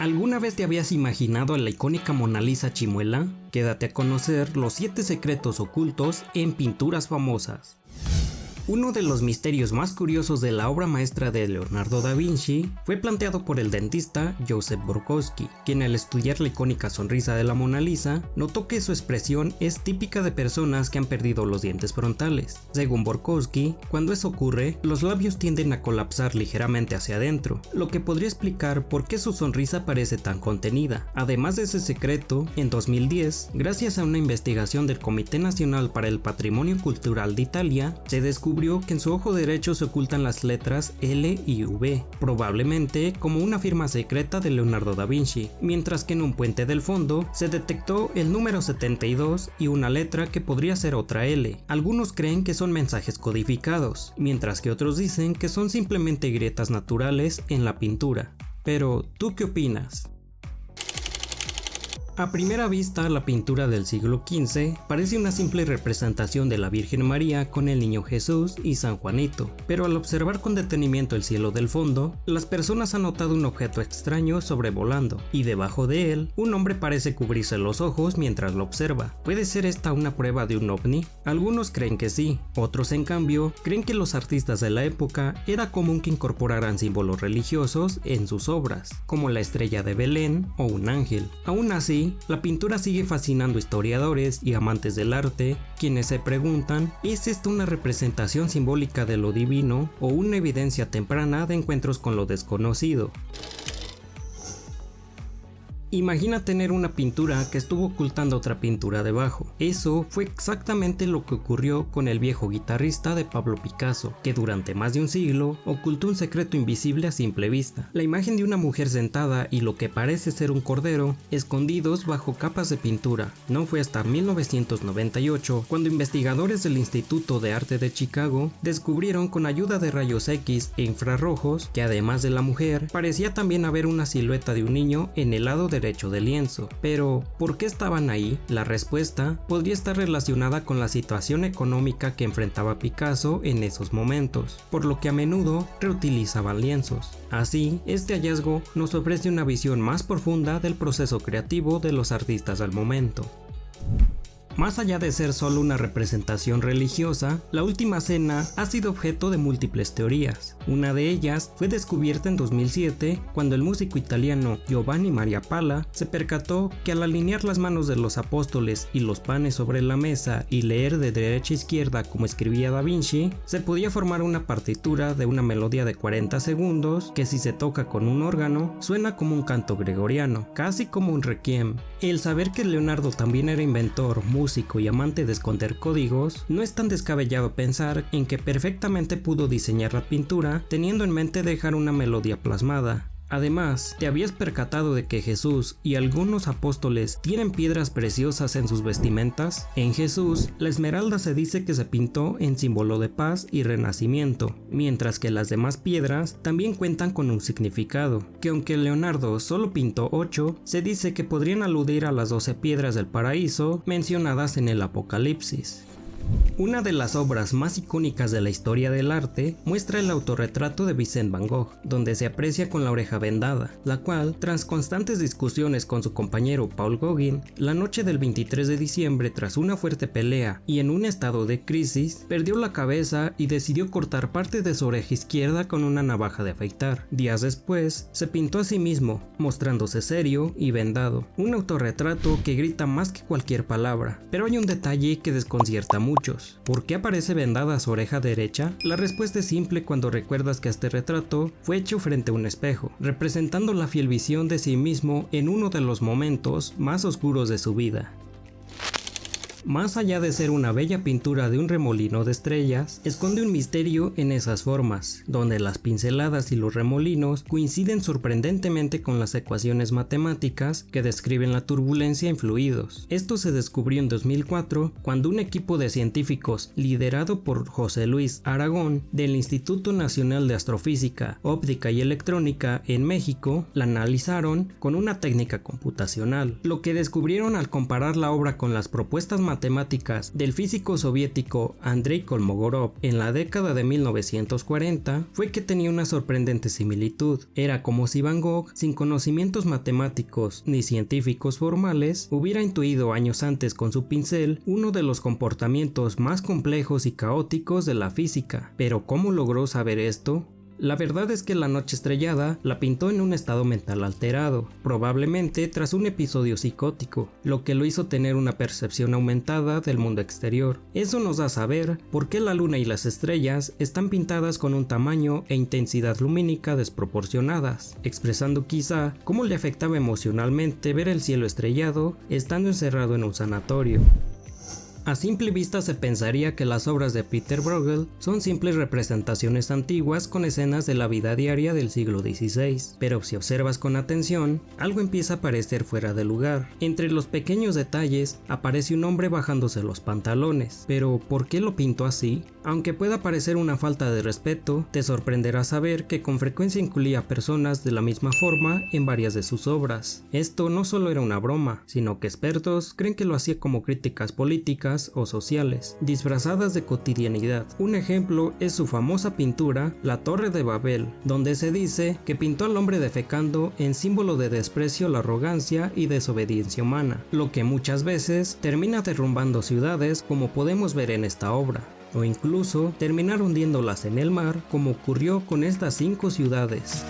¿Alguna vez te habías imaginado a la icónica Mona Lisa chimuela? Quédate a conocer los 7 secretos ocultos en pinturas famosas. Uno de los misterios más curiosos de la obra maestra de Leonardo da Vinci fue planteado por el dentista Joseph Borkowski, quien al estudiar la icónica sonrisa de la Mona Lisa, notó que su expresión es típica de personas que han perdido los dientes frontales. Según Borkowski, cuando eso ocurre, los labios tienden a colapsar ligeramente hacia adentro, lo que podría explicar por qué su sonrisa parece tan contenida. Además de ese secreto, en 2010, gracias a una investigación del Comité Nacional para el Patrimonio Cultural de Italia, se descubrió que en su ojo derecho se ocultan las letras L y V, probablemente como una firma secreta de Leonardo da Vinci, mientras que en un puente del fondo se detectó el número 72 y una letra que podría ser otra L. Algunos creen que son mensajes codificados, mientras que otros dicen que son simplemente grietas naturales en la pintura. Pero, ¿tú qué opinas? A primera vista, la pintura del siglo XV parece una simple representación de la Virgen María con el Niño Jesús y San Juanito, pero al observar con detenimiento el cielo del fondo, las personas han notado un objeto extraño sobrevolando, y debajo de él, un hombre parece cubrirse los ojos mientras lo observa. ¿Puede ser esta una prueba de un ovni? Algunos creen que sí, otros en cambio creen que los artistas de la época era común que incorporaran símbolos religiosos en sus obras, como la estrella de Belén o un ángel. Aún así, la pintura sigue fascinando historiadores y amantes del arte, quienes se preguntan, ¿es esto una representación simbólica de lo divino o una evidencia temprana de encuentros con lo desconocido? Imagina tener una pintura que estuvo ocultando otra pintura debajo. Eso fue exactamente lo que ocurrió con el viejo guitarrista de Pablo Picasso, que durante más de un siglo ocultó un secreto invisible a simple vista. La imagen de una mujer sentada y lo que parece ser un cordero, escondidos bajo capas de pintura. No fue hasta 1998 cuando investigadores del Instituto de Arte de Chicago descubrieron con ayuda de rayos X e infrarrojos que además de la mujer, parecía también haber una silueta de un niño en el lado derecho del lienzo. Pero, ¿por qué estaban ahí? La respuesta podría estar relacionada con la situación económica que enfrentaba Picasso en esos momentos, por lo que a menudo reutilizaban lienzos. Así, este hallazgo nos ofrece una visión más profunda del proceso creativo de los artistas al momento. Más allá de ser solo una representación religiosa, la Última Cena ha sido objeto de múltiples teorías. Una de ellas fue descubierta en 2007 cuando el músico italiano Giovanni Maria Pala se percató que al alinear las manos de los apóstoles y los panes sobre la mesa y leer de derecha a izquierda como escribía Da Vinci, se podía formar una partitura de una melodía de 40 segundos que si se toca con un órgano suena como un canto gregoriano, casi como un requiem. El saber que Leonardo también era inventor, músico y amante de esconder códigos, no es tan descabellado pensar en que perfectamente pudo diseñar la pintura teniendo en mente dejar una melodía plasmada. Además, ¿te habías percatado de que Jesús y algunos apóstoles tienen piedras preciosas en sus vestimentas? En Jesús, la esmeralda se dice que se pintó en símbolo de paz y renacimiento, mientras que las demás piedras también cuentan con un significado, que aunque Leonardo solo pintó 8, se dice que podrían aludir a las 12 piedras del paraíso mencionadas en el Apocalipsis. Una de las obras más icónicas de la historia del arte muestra el autorretrato de Vincent Van Gogh, donde se aprecia con la oreja vendada, la cual, tras constantes discusiones con su compañero Paul Gauguin, la noche del 23 de diciembre tras una fuerte pelea y en un estado de crisis, perdió la cabeza y decidió cortar parte de su oreja izquierda con una navaja de afeitar. Días después, se pintó a sí mismo, mostrándose serio y vendado. Un autorretrato que grita más que cualquier palabra, pero hay un detalle que desconcierta a muchos. ¿Por qué aparece vendada su oreja derecha? La respuesta es simple cuando recuerdas que este retrato fue hecho frente a un espejo, representando la fiel visión de sí mismo en uno de los momentos más oscuros de su vida. Más allá de ser una bella pintura de un remolino de estrellas, esconde un misterio en esas formas, donde las pinceladas y los remolinos coinciden sorprendentemente con las ecuaciones matemáticas que describen la turbulencia en fluidos. Esto se descubrió en 2004 cuando un equipo de científicos liderado por José Luis Aragón del Instituto Nacional de Astrofísica, Óptica y Electrónica en México la analizaron con una técnica computacional. Lo que descubrieron al comparar la obra con las propuestas matemáticas del físico soviético Andrei Kolmogorov en la década de 1940 fue que tenía una sorprendente similitud. Era como si Van Gogh, sin conocimientos matemáticos ni científicos formales, hubiera intuido años antes con su pincel uno de los comportamientos más complejos y caóticos de la física. Pero ¿cómo logró saber esto? La verdad es que La noche estrellada la pintó en un estado mental alterado, probablemente tras un episodio psicótico, lo que lo hizo tener una percepción aumentada del mundo exterior. Eso nos da a saber por qué la luna y las estrellas están pintadas con un tamaño e intensidad lumínica desproporcionadas, expresando quizá cómo le afectaba emocionalmente ver el cielo estrellado estando encerrado en un sanatorio. A simple vista se pensaría que las obras de Peter Bruegel son simples representaciones antiguas con escenas de la vida diaria del siglo XVI, pero si observas con atención, algo empieza a parecer fuera de lugar. Entre los pequeños detalles aparece un hombre bajándose los pantalones, pero ¿por qué lo pintó así? Aunque pueda parecer una falta de respeto, te sorprenderá saber que con frecuencia incluía personas de la misma forma en varias de sus obras. Esto no solo era una broma, sino que expertos creen que lo hacía como críticas políticas o sociales, disfrazadas de cotidianidad. Un ejemplo es su famosa pintura, La Torre de Babel, donde se dice que pintó al hombre defecando en símbolo de desprecio, la arrogancia y desobediencia humana, lo que muchas veces termina derrumbando ciudades como podemos ver en esta obra, o incluso terminar hundiéndolas en el mar como ocurrió con estas 5 ciudades.